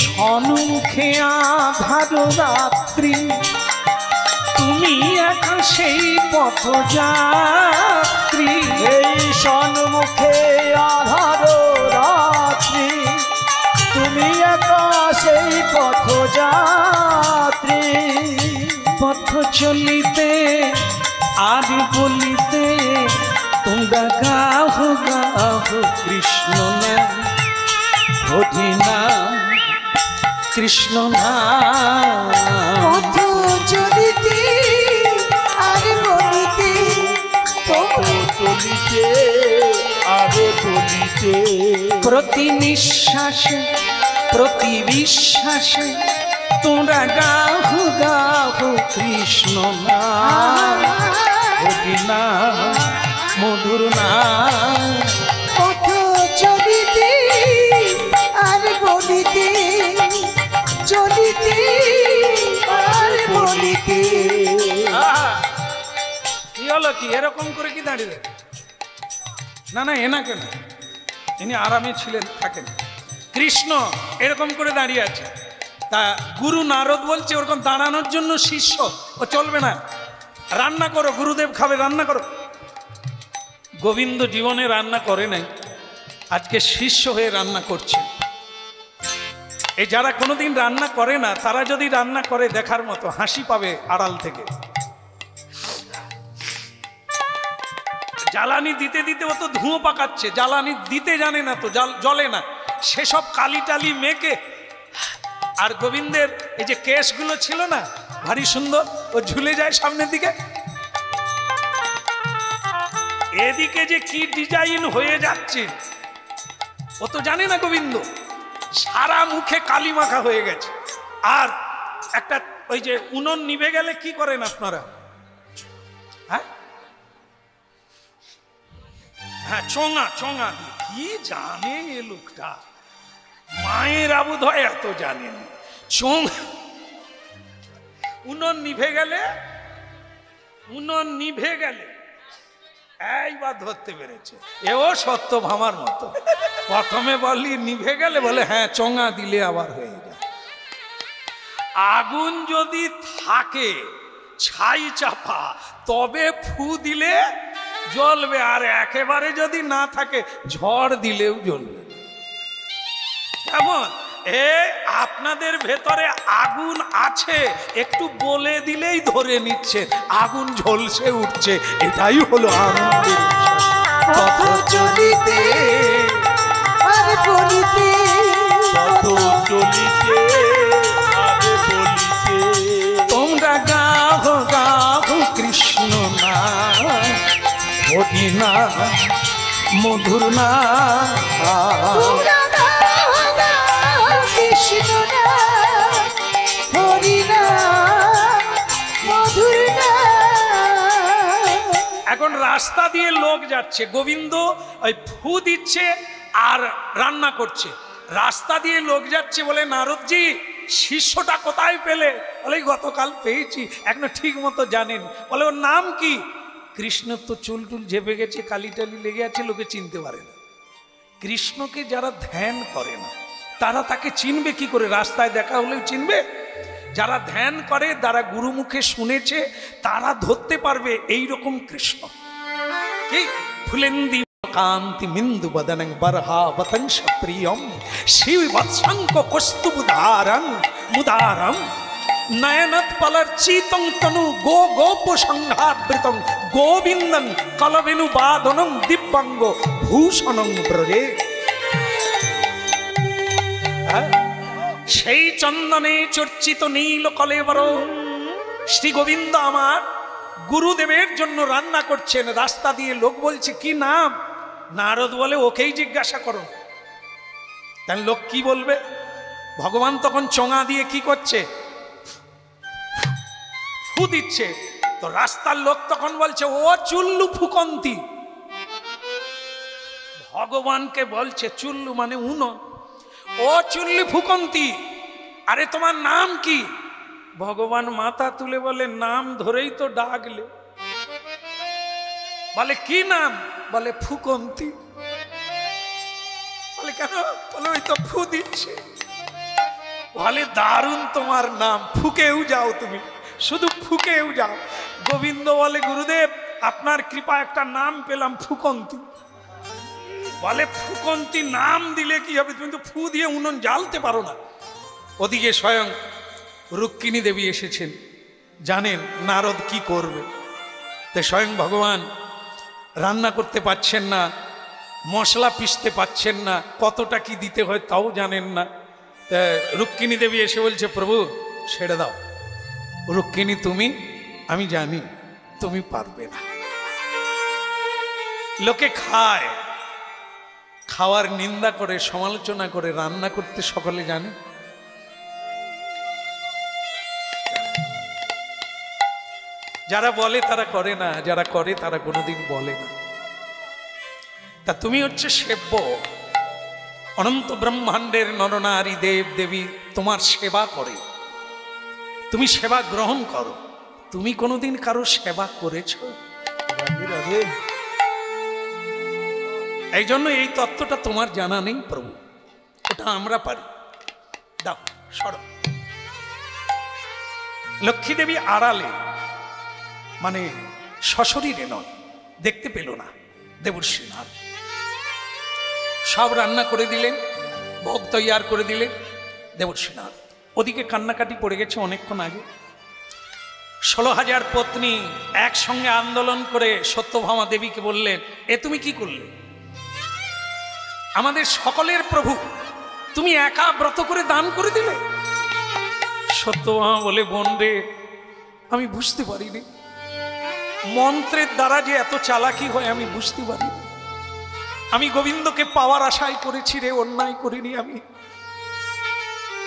সন্মুখে আধার রাত্রি, তুমি একা সেই পথ যাত্রী। এই সন্মুখে আধার রাত্রি, তুমি একা সেই পথ যাত্রী। পথ চলিতে আর বলিতে, তোমরা গাহো গাহো কৃষ্ণ নাম, হরি নাম, কৃষ্ণ নাম। পথ চলিতে আর বলিতে, চলিতে আগে বলিতে, প্রতি নিঃশ্বাসে প্রতি বিশ্বাসে, তোমরা গাহো গাহো কৃষ্ণ নাম, হরি নাম, মধুর নাম। পথ চলিতে আর বলিতে, চলিতে আর বলিতে। কি হলো কি এরকম করে কি দাঁড়িয়ে? না না, এনা কেন, ইনি আরামে ছিলেন, থাকেন। কৃষ্ণ এরকম করে দাঁড়িয়ে আছে, তা গুরু নারদ বলছে ওরকম দাঁড়ানোর জন্য শিষ্য ও চলবে না, রান্না করো, গুরুদেব খাবে, রান্না করো। গোবিন্দ জীবনে রান্না করে নাই, আজকে শিষ্য হয়ে রান্না করছে। এই যারা কোনোদিন রান্না করে না, তারা যদি রান্না করে দেখার মতো, হাসি পাবে আড়াল থেকে। জ্বালানি দিতে দিতে ও তো ধুঁয়ো পাকাচ্ছে, জ্বালানি দিতে জানে না তো, জ্বলে না, সেসব কালি টালি মেখে। আর গোবিন্দের এই যে কেশগুলো ছিল না ভারী সুন্দর, ও ঝুলে যায় সামনের দিকে, এদিকে যে কি ডিজাইন হয়ে যাচ্ছে ও তো জানে না গোবিন্দ। সারা মুখে কালি মাখা হয়ে গেছে। আর একটা ওই যে উনুন নিভে গেলে কি করেন আপনারা? হ্যাঁ হ্যাঁ, চোঙা চোঙা দিয়ে। কি জানে এ লোকটা, মায়ের আবুধ হয় এত জানেন। উনুন নিভে গেলে, উনুন নিভে গেলে এইবার ধরতে পেরেছে, এও সত্য ভামার মতো। প্রথমে বললি নিভে গেলে, বলে হ্যাঁ চোঙা দিলে আবার হয়ে যায়। আগুন যদি থাকে ছাই চাপা, তবে ফু দিলে জ্বলবে, আর একেবারে যদি না থাকে ঝড় দিলেও জ্বলবে। কেমন? আপনাদের ভেতরে আগুন আছে, একটু বলে দিলেই ধরে নিচ্ছে, আগুন ঝলসে উঠছে। এটাই হলো আনন্দের পথ চলিতে আর বলিতে, পথ চলিতে আগে বলিতে, তোমরা গাহো গাহো কৃষ্ণ নাম, হরি নাম, মধুর নাম। তোমরা গাও নাম কৃষ্ণ নাম, হরি নাম, মধুর নাম। এখন রাস্তা দিয়ে লোক যাচ্ছে, গোবিন্দ ওই ফু দিচ্ছে আর রান্না করছে। রাস্তা দিয়ে লোক যাচ্ছে, বলে নারদজি শিষ্যটা কোথায় পেলে? বলে গতকাল পেয়েছি, এখনো ঠিক মতো জানেন। বলে ওর নাম কি? কৃষ্ণ তো চুল টুল ঝেপে গেছে, কালি টালি লেগে আছে, লোকে চিনতে পারে না। কৃষ্ণকে যারা ধ্যান করে না তারা তাকে চিনবে কি করে? রাস্তায় দেখা হলেও চিনবে? যারা ধ্যান করে, যারা গুরুমুখে শুনেছে, তারা ধরতে পারবে এই রকম কৃষ্ণ। কি ফুলেন্দি কান্তি মিন্দু বদনং বরহাবতংশ প্রিয়ম শিবৎসঙ্ক কস্তুবুধারং মুদারম নয়নৎপলর্চিতং তনু গোপ সংঘাবৃতং গোবিন্দং কলবেনু বাদনং দিব্যাঙ্গ ভূষণং ব্রজে। সেই চন্দনে চর্চিত নীল কলেবর শ্রী গোবিন্দ আমার গুরুদেবের জন্য রান্না করছেন। রাস্তা দিয়ে লোক বলছে কি নাম? নারদ বলে ওকেই জিজ্ঞাসা করো। তাই লোক কি বলবে? ভগবান তখন চোঙা দিয়ে কি করছে? ফু দিচ্ছে। তো রাস্তার লোক তখন বলছে ও চুল্লু ফুকন্তি। ভগবানকে বলছে চুল্লু মানে উনো, ও চুল্লু ফুকন্তি, আরে তোমার নাম কি? ভগবান মাথা তুলে বলে নাম ধরেই তো ডাকলে। বলে কি নাম? বলে ফুকন্তি। বলে কেন? বলে ওই তো ফু দিচ্ছে। বলে দারুণ তোমার নাম, ফুকেও যাও তুমি, শুধু ফুকেও যাও। গোবিন্দ বলে গুরুদেব আপনার কৃপা একটা নাম পেলাম ফুকন্তি। বলে ফুকন্তি নাম দিলে কি হবে? তুমি তো ফু দিয়ে উনুন জ্বালতে পারো না। ওদিকে স্বয়ং রুক্মিণী দেবী এসেছেন, জানেন নারদ কি করবে। তো স্বয়ং ভগবান রান্না করতে পারছেন না, মশলা পিষতে পারছেন না, কতটা কি দিতে হয় তাও জানেন না। তা রুক্মিণী দেবী এসে বলছে প্রভু ছেড়ে দাও। রুক্মিণী তুমি, আমি জানি তুমি পারবে না। লোকে খায়, খাওয়ার নিন্দা করে সমালোচনা করে, রান্না করতে সকলে জানে। যারা বলে তারা করে না, যারা করে তারা কোনোদিন বলে না। তা তুমি হচ্ছে সেব্য, অনন্ত ব্রহ্মাণ্ডের নরনারী দেব দেবী তোমার সেবা করে, তুমি সেবা গ্রহণ করো। তুমি কোনোদিন কারো সেবা করেছ? এই জন্য এই তত্ত্বটা তোমার জানা নেই প্রভু, ওটা আমরা পারি। দাও সরো। লক্ষ্মী দেবী আড়ালে, মানে সশরীরে নয়, দেখতে পেল না দেবর্ষী নারদ। সব রান্না করে দিলেন, ভোগ তৈয়ার করে দিলেন দেবর্ষী নারদ। ওদিকে কান্নাকাটি পড়ে গেছে অনেকক্ষণ আগে। 16,000 পত্নী একসঙ্গে আন্দোলন করে সত্যভামা দেবীকে বললেন এ তুমি কি করলে? আমাদের সকলের প্রভু তুমি একা ব্রত করে দান করে দিলে। সত্যভামা বলে বোন রে, আমি বুঝতে পারিনি, মন্ত্রের দ্বারা যে এত চালাকি হয় আমি বুঝতে পারিনি। আমি গোবিন্দকে পাওয়ার আশায় করেছি রে, অন্যায় করিনি আমি,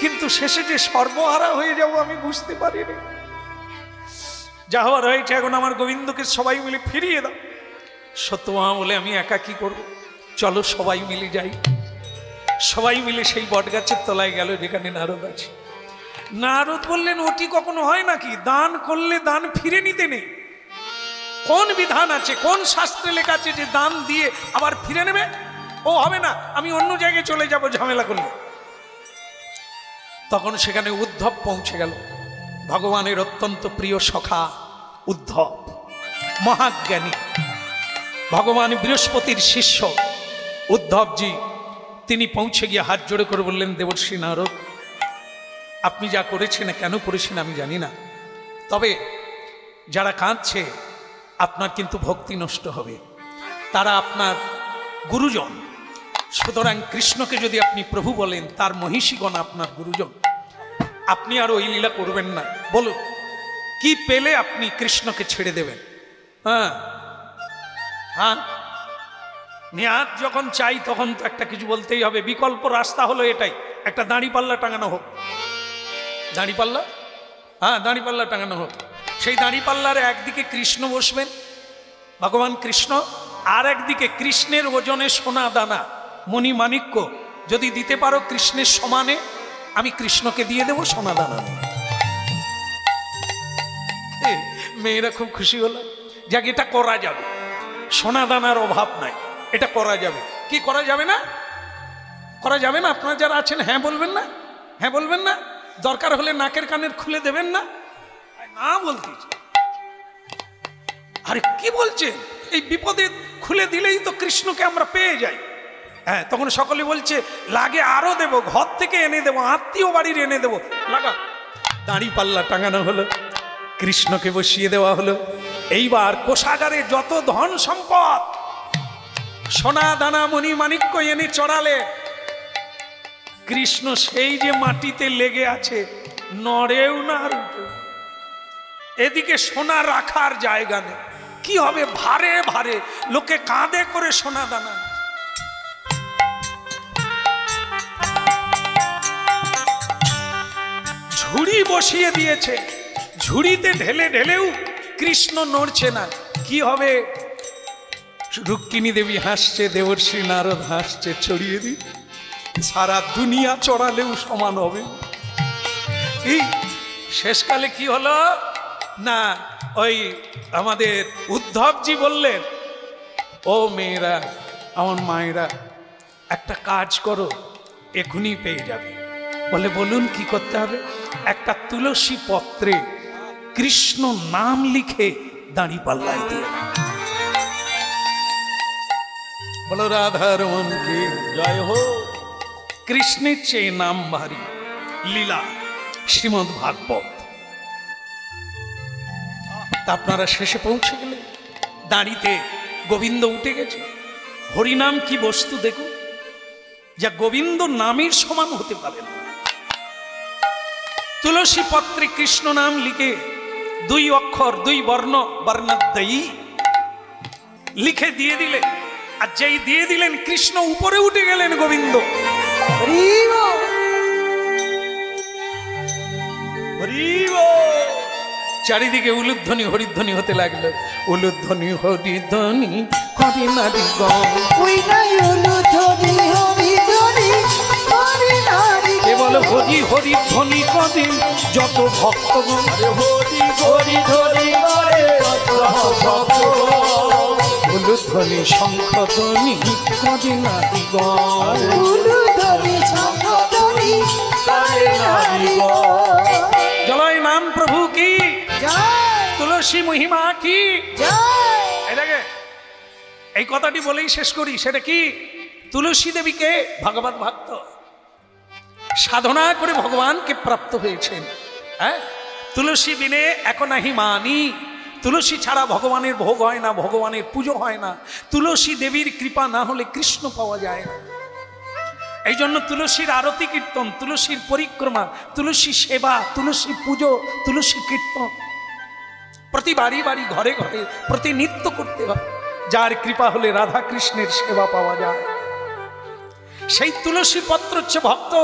কিন্তু শেষে যে সর্বহারা হয়ে যাব আমি বুঝতে পারিনি। যা হওয়ার হয়েছে, এখন আমার গোবিন্দকে সবাই মিলে ফিরিয়ে দাও। সত্যভামা বলে আমি একা কি করব, চলো সবাই মিলে যাই। সবাই মিলে সেই বটগাছের তলায় গেল যেখানে নারদ আছে। নারদ বললেন ওটি কখনো হয় নাকি? দান করলে দান ফিরে নিতে নেই। কোন বিধান আছে, কোন শাস্ত্রে লেখা আছে যে দান দিয়ে আবার ফিরে নেবে? ও হবে না, আমি অন্য জায়গায় চলে যাব ঝামেলা করলে। তখন সেখানে উদ্ধব পৌঁছে গেল, ভগবানের অত্যন্ত প্রিয় সখা উদ্ধব, মহাজ্ঞানী, ভগবান বৃহস্পতির শিষ্য উদ্ধবজি। তিনি পৌঁছে গিয়ে হাত জোড়ে করে বললেন দেবর্ষী নারদ, আপনি যা করেছেন, কেন করেছেন আমি জানি না, তবে যারা কাঁদছে আপনার কিন্তু ভক্তি নষ্ট হবে, তারা আপনার গুরুজন। সুতরাং কৃষ্ণকে যদি আপনি প্রভু বলেন, তার মহিষীগণ আপনার গুরুজন, আপনি আর ওই লীলা করবেন না। বলুন কি পেলে আপনি কৃষ্ণকে ছেড়ে দেবেন? হ্যাঁ হ্যাঁ, নিহাত যখন চাই তখন তো একটা কিছু বলতেই হবে। বিকল্প রাস্তা হলো এটাই, একটা দাঁড়িপাল্লা টাঙানো হোক। দাঁড়িপাল্লা, হ্যাঁ দাঁড়িপাল্লা টাঙানো হোক। সেই দাঁড়িপাল্লার একদিকে কৃষ্ণ বসবেন, ভগবান কৃষ্ণ, আর একদিকে কৃষ্ণের ওজনে সোনা দানা মণিমাণিক্য যদি দিতে পারো কৃষ্ণের সমানে, আমি কৃষ্ণকে দিয়ে দেবো সোনা দানা। মেয়েরা খুব খুশি হলো, যাক এটা করা যাবে, সোনা দানার অভাব নাই, এটা করা যাবে। কি করা যাবে না? করা যাবে না? আপনারা যারা আছেন হ্যাঁ বলবেন না? হ্যাঁ বলবেন না? দরকার হলে নাকের কানের খুলে দেবেন না? না বলতে, আরে কি বলছেন? এই বিপদে খুলে দিলেই তো কৃষ্ণকে আমরা পেয়ে যাই। হ্যাঁ, তখন সকলে বলছে লাগে আরো দেব, ঘর থেকে এনে দেবো, আত্মীয় বাড়ির এনে দেবো। লাগা, দাঁড়ি পাল্লা টাঙানো হলো, কৃষ্ণকে বসিয়ে দেওয়া হলো। এইবার কোষাগারে যত ধন সম্পদ, সোনা দানা মণি মাণিক্য এনে চড়ালে, কৃষ্ণ সেই যে মাটিতে লেগে আছে, নড়েও না আর উঠেও। এদিকে সোনা রাখার জায়গা নেই, কি হবে? ভারে ভারে লোকে কাঁধে করে সোনা দানা। ঝুড়ি বসিয়ে দিয়েছে, ঝুড়িতে ঢেলে ঢেলেও কৃষ্ণ নড়ছে না। কি হবে? রুক্মিণী দেবী হাসছে, দেবর্ষি নারদ হাসছে, ছড়িয়ে দি সারা দুনিয়া চড়ালেও সমান হবে। কি শেষকালে কি হলো না, ওই আমাদের উদ্ধবজি বললেন, ও মেয়েরা, আমার মায়েরা, একটা কাজ করো, এখনই পেয়ে যাবে। বলে বলুন কি করতে হবে? একটা তুলসী পত্রে কৃষ্ণ নাম লিখে দাঁড়ি পাল্লায় দিয়ে দাও। বলো রাধারমন কি জয় হো। কৃষ্ণের চেয়ে নাম ভারী লীলা শ্রীমদ্ ভাগবত। তা আপনারা শেষে পৌঁছে গেলেন, দাঁড়িতে গোবিন্দ উঠে গেছে। হরিনাম কি বস্তু দেখুন, যা গোবিন্দ নামের সমান হতে পারে না। তুলসী পত্রে কৃষ্ণ নাম লিখে 2 অক্ষর 2 বর্ণ বর্ণাদ্বয়ী লিখে দিয়ে দিলেন। আর যেই দিয়ে দিলেন, কৃষ্ণ উপরে উঠে গেলেন গোবিন্দ। চারিদিকে উলুধ্বনি হরিধ্বনি হতে লাগলো। উলুধ্বনি হরিধ্বনি হরি নারী কেবল হরি হরিধ্বনি কদিন যত ভক্তগণ হরি ধরি করে উলুধ্বনি শঙ্খধ্বনি কদিন নারী জলয় নাম প্রভু কি, তুলসী মহিমা কি। এই কথাটি বলেই শেষ করি। সেটা কি? তুলসী দেবীকে ভগবত ভক্ত সাধনা করে ভগবানকে প্রাপ্ত হয়েছেন। হ্যাঁ, তুলসী বিনে এখন নাহি মানি। তুলসী ছাড়া ভগবানের ভোগ হয় না, ভগবানের পুজো হয় না। তুলসী দেবীর কৃপা না হলে কৃষ্ণ পাওয়া যায় না। এই জন্য তুলসীর আরতি কীর্তন, তুলসীর পরিক্রমা, তুলসী সেবা, তুলসী পুজো, তুলসী কীর্তন প্রতি বাড়ি বাড়ি ঘরে ঘরে প্রতিনিত্য করতে হয়। যার কৃপা হলে রাধা কৃষ্ণের সেবা পাওয়া যায়। সেই তুলসী পত্র হচ্ছে ভক্ত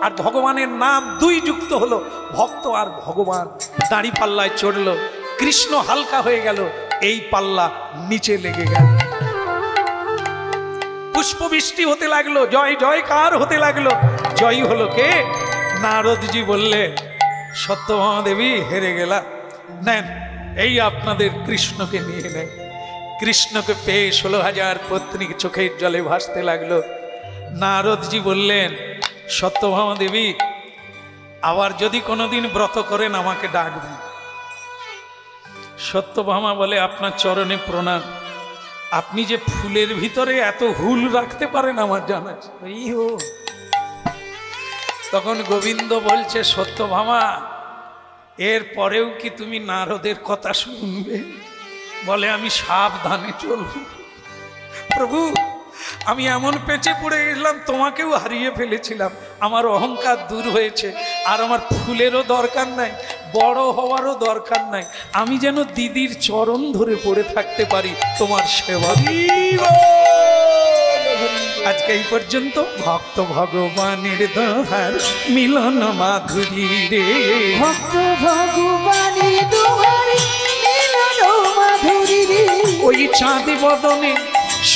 আর ভগবানের নাম, 2 যুক্ত হলো। ভক্ত আর ভগবান দাঁড়ি পাল্লায় চড়লো, কৃষ্ণ হালকা হয়ে গেল, এই পাল্লা নিচে লেগে গেল। পুষ্পবৃষ্টি হতে লাগলো, জয় জয়কার হতে লাগলো। জয় হলো কে? নারদজি বললেন, সত্যভামা দেবী হেরে গেলা, নেন এই আপনাদের কৃষ্ণকে নিয়ে নেন। কৃষ্ণকে পেয়ে 16,000 পত্নী চোখের জলে ভাসতে লাগলো। নারদজি বললেন, সত্যভামা দেবী আবার যদি কোনোদিন ব্রত করেন আমাকে ডাকবেন। সত্যভামা বলে, আপনার চরণে প্রণাম। আপনি যে ফুলের ভিতরে এত হুল রাখতে পারেন আমার জানা আছে। তখন গোবিন্দ বলছে, সত্যভামা এর পরেও কি তুমি নারদের কথা শুনবে? বলে, আমি সাবধানে চলব। প্রভু, আমি এমন পেঁচে পড়ে গেছিলাম, তোমাকেও হারিয়ে ফেলেছিলাম। আমার অহংকার দূর হয়েছে, আর আমার ফুলেরও দরকার নাই, বড় হওয়ারও দরকার নাই। আমি যেন দিদির চরণ ধরে পড়ে থাকতে পারি তোমার সেবা। আজকে এই পর্যন্ত। ভক্ত ভগবানের দোহার মিলন মাধুরী রে, ভক্ত ভগবানের দোহার মিলন মাধুরী রে। ওই চাঁদ বদনে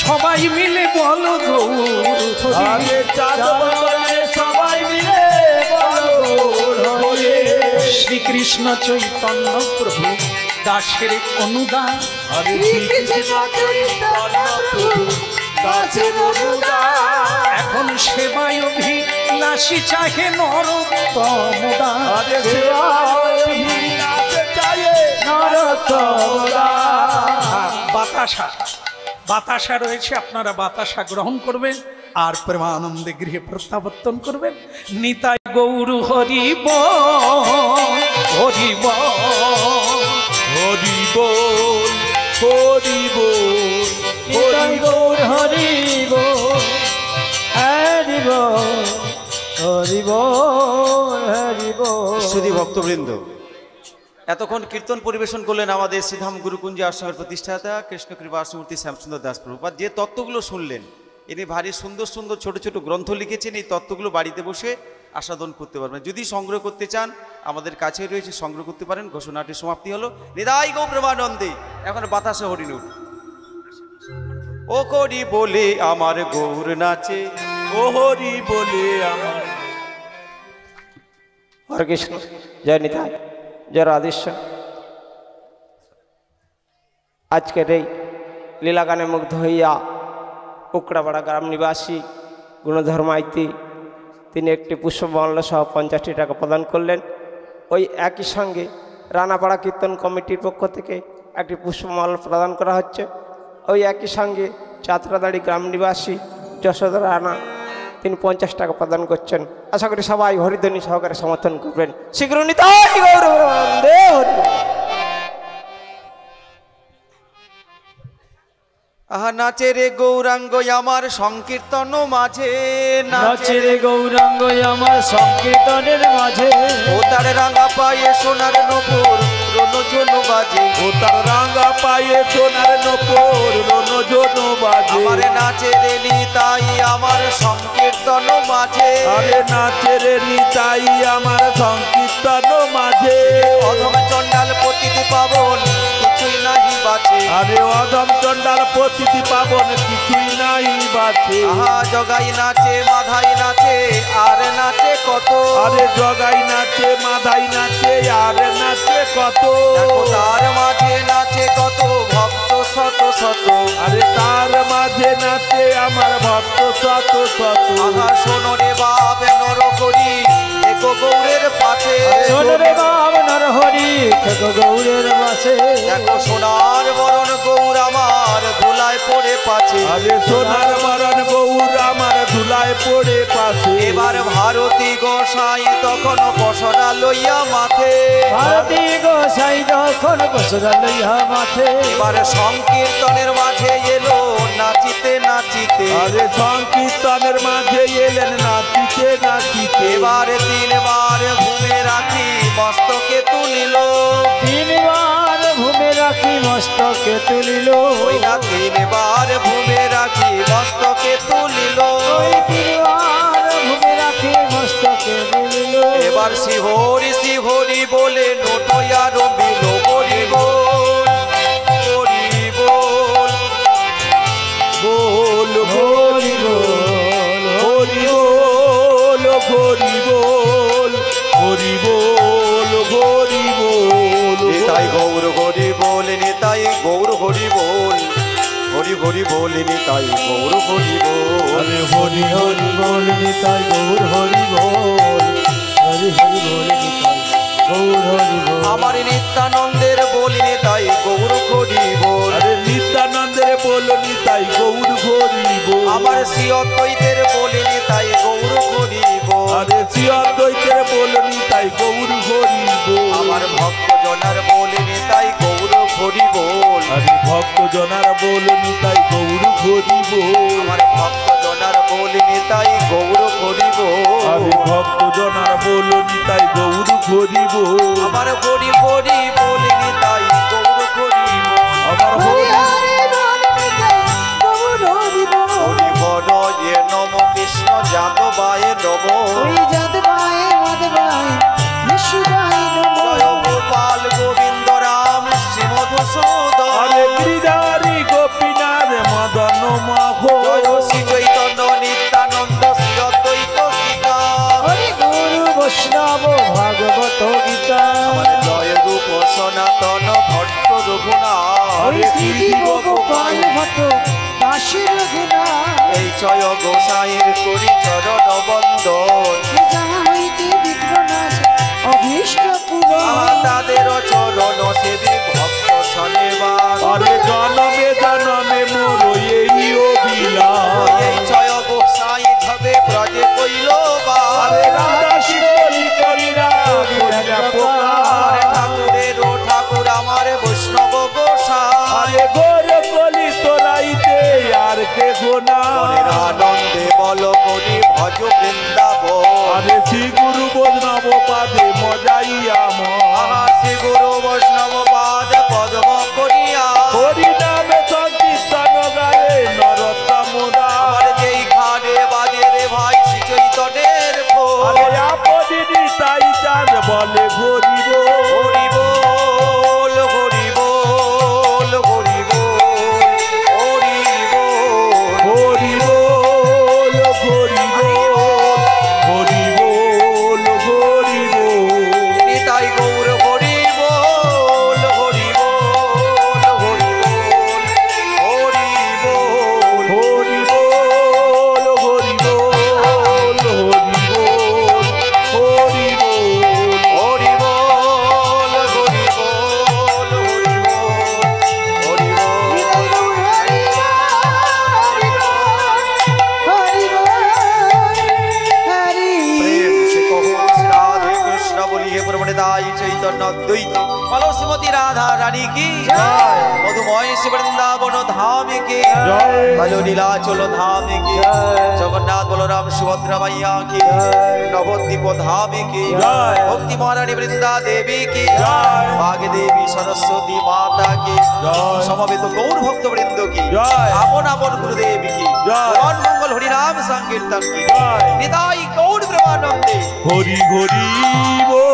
সবাই মিলে বলো গৌর হরি। সবাই মিলে শ্রীকৃষ্ণ চৈতন্য প্রভু দাসের অনুদান। এখন সেবায় অভিলাষী চাহে নরোত্তম দান। বাতাসা বাতাসা রয়েছে, আপনারা বাতাসা গ্রহণ করবেন আর প্রেমানন্দে গৃহে প্রত্যাবর্তন করবেন। নিতাই গৌর হরিব হরিব হরিব হরিব নিতাই গৌর হরিব হরিব হরিব হরিব। সুধী ভক্তবৃন্দ, এতক্ষণ কীর্তন পরিবেশন করলেন আমাদের শ্রীধাম গুরুকুঞ্জ আশ্রমের প্রতিষ্ঠাতা কৃষ্ণকৃপা আশ্রমূর্তি শ্যামসুন্দর দাস প্রভুপাদ। যে তত্ত্বগুলো শুনলেন, ইনি ভারী সুন্দর সুন্দর ছোট ছোট গ্রন্থ লিখেছেন। এই তত্ত্বগুলো বাড়িতে বসে আস্বাদন করতে পারবেন। যদি সংগ্রহ করতে চান, আমাদের কাছে রয়েছে, সংগ্রহ করতে পারেন। ঘোষণাটি সমাপ্তি হলো। নিতাই গো প্রেমানন্দে। এখন বাতাসে হরিণুট। ও করি বলে আমার গৌর নাচে, ও হরি বলে আমার। হরে কৃষ্ণ, জয় নিতাই, জয় রাধেশ্বর। আজকের এই লীলাগানে মুগ্ধ হইয়া উকড়াপাড়া গ্রাম নিবাসী গুণধর মাইতি তিনি একটি পুষ্পমাল্য সহ 50টি টাকা প্রদান করলেন। ওই একই সঙ্গে রানাপাড়া কীর্তন কমিটির পক্ষ থেকে একটি পুষ্পমাল্য প্রদান করা হচ্ছে। ওই একই সঙ্গে চাতরাদাড়ি গ্রাম নিবাসী যশোদা রানা তিনি 50 টাকা প্রদান করছেন। আশা করি সবাই হরিধ্বনি সহকারে সমর্থন করবেন। শীঘ্র নিতাই গৌর প্রেমানন্দে হরি। আহা নাচে রে গৌরাঙ্গ আমার সংকীর্তন মাঝে, নাচে রে গৌরাঙ্গ আমার সংকীর্তনের মাঝে। ও তার রাঙা পায়ে সোনার নপুর রণজন বাজে, ও তার রাঙা পায়ে সোনার নপুর রণজন বাজে। আমার নাচে রে নিতাই আমার সংকীর্তন মাঝে। আরে নাচে রে নিতাই আমার সংকীর্তন মাঝে। অধম চণ্ডাল পতিতি পাবন কিছুই নাহি বাঁচে। আরে অধম চণ্ডাল প্রতিটি পাবন কিছুই নাই বাঁচে। আহা জগাই নাচে মাধাই নাচে আর নাচে কত। আরে জগাই নাচে মাধাই নাচে আর নাচে কত। দেখো তার মাঝে নাচে কত ভক্ত শত শত। আরে তার মাঝে নাচে আমার ভক্ত শত শত। আহা শোনো রে বাপ নর করি একো গৌরের পাশে। শোনো রে বাপ নর হরি থেকো গৌরের বাসে। দেখো সোনার বরণ গৌর আমার ধুলায় পড়ে পাছে। আরে সোনার মরণ গৌর আমার ধুলায় পড়ে পাশে। এবার ভারতী গোসাই তখন বসরা লইয়া মাথে। ভারতী গোসাই যখন বসরা লইয়া মাথে। এবার সংকীর্তনের মাঝে এলো নাচিতে নাচিতে। আরে সংকীর্তনের মাঝে এলেন নাচিতে নাচিতে। এবার 3 বার ঘুমে রাখি মস্তকে তুলিল। 3 বার ভূমে রাখি মস্তকে তুলিল। ওই না 3 বার ঘুমে রাখি মস্তকে তুলিল। ওই 3 বার ভূমে রাখি মস্তকে তুলিল। এবার শিহরি শিহরি বলে নোটয়া রবিল করিব করিব। বল হরি বল হরি বল হরি বল হরি বল হরি বল। নিতাই গৌর হরি বল নিতাই গৌর হরি বল হরি হরি বল নিতাই গৌর হরি বল। আরে হরি হরি বল নিতাই গৌর হরি বল হরি হরি বল নিতাই গৌর হরি বল। আমার নিত্যানন্দের বলি নিতাই গৌর হরি বল। আরে নিত্যানন্দের বল নিতাই গৌর হরি বল। আমার শ্রী অদ্বৈতের বলি নিতাই গৌর হরি বল। আরে শ্রীঅদ্বৈতের বল নিতাই গৌর হরি বল। আমার ভক্ত জনার বলি নিতাই গৌর হরি বল। আরে ভক্ত জনার বল নিতাই গৌর হরি বল। আমার ভক্ত জনার বলি নিতাই গৌর হরি বল। আরে ভক্ত জনার বল নিতাই গৌর হরি বল। আমার হরি হরি বলি নিতাই গৌর হরি বল। আমার হরি হরি হরি বল নিতাই গৌর হরি বল। হরি হরয়ে নম কৃষ্ণ যাদবায় নম। ওই যাদবায় মাধবায় বিশুবায় জয় নমঃ। গোপাল গোবিন্দ রাম শ্রী মধুসূদন। আরে গিরিধারী গোপীনাথ মদন মোহ। জয় শ্রী চৈতন্য নিত্যানন্দ শ্রী অদ্বৈত গীতা। হরি গুরু বৈষ্ণব ভাগবত গীতা। আমার জয় রূপ সনাতন ভট্ট রঘুনাথ। হরি শ্রীজীব গোপাল ভট্ট দাসী রঘুনাথ। এই জয় গোসাইয়ের করি চরণ বন্দন। যাহা হইতে বিঘ্ননাশ অভীষ্ট পূরণ। তাদের চরণ সেবী ভক্ত সনেবা। আরে জনমে জনমে মোর বাজাইয়া মন আহার শ্রী গুরু বৈষ্ণব পাদ পদ্ম করিয়া হরি নামে সংকীর্তন গায়ে নরোত্তম দাস আমার যেই খানে বাজে রে ভাই শ্রী চৈতন্যের ফোল আরে আপনি নিতাই চান বলে ঘরিব হরি বল হরি বল হরি বল হরি বল হরি বল হরি বল হরি বল হরি বল নিতাই গৌর হরি বল হরি বল হরি বল হরি বল হরি বল হরি বল হরি বল হরি বল হরি বল হরি বল হরি বল হরি বল प्रेम से कहो राधे कृष्ण बोलिए प्रवणदाई चैतन्य द्वैत बोलो श्रीमती राधा रानी की जय मधुमय श्री वृंदावन धाम की जय। बोलो नीलाचल धाम की जगन्नाथ बलराम सुभद्रा मैया की नवद्वीप धाम की जय। भक्ति महारानी वृंदा देवी की जय। भाग्य देवी सरस्वती माता की जय। समवेत गौर भक्त वृंद की जय। आपन आपन गुरुदेव की जय। भगवान मंगल हरिनाम संकीर्तन की जय। निताई गौर ब्रह्मानंदे হরি হরি বল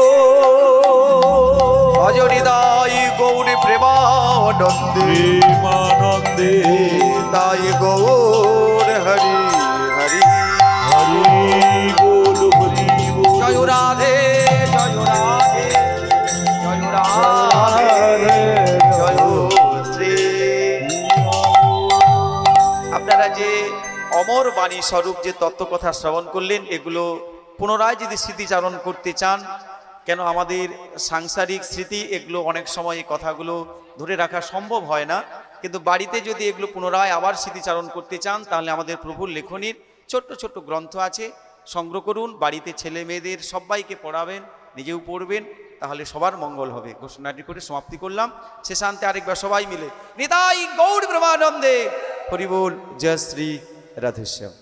भज हृदय गौर प्रेमानंदे প্রেমানন্দে निताई गौर हरि हरि হরি বল হরি বল जय राधे जय राधे जय राधे जय श्री আপনারা যে অমর বাণী স্বরূপ যে তত্ত্বকথা শ্রবণ করলেন এগুলো পুনরায় যদি স্মৃতিচারণ করতে চান কেন আমাদের সাংসারিক স্মৃতি এগুলো অনেক সময় এই কথাগুলো ধরে রাখা সম্ভব হয় না কিন্তু বাড়িতে যদি এগুলো পুনরায় আবার স্মৃতিচারণ করতে চান তাহলে আমাদের প্রভুর লেখনীর ছোট্ট ছোট্ট গ্রন্থ আছে সংগ্রহ করুন বাড়িতে ছেলে মেয়েদের সবাইকে পড়াবেন নিজেও পড়বেন তাহলে সবার মঙ্গল হবে ঘোষণাটি করে সমাপ্তি করলাম শেষান্তে আরেকবার সবাই মিলে নিতাই গৌর ব্রহ্মানন্দে হরি বল জয় শ্রী রাধেশ্যাম।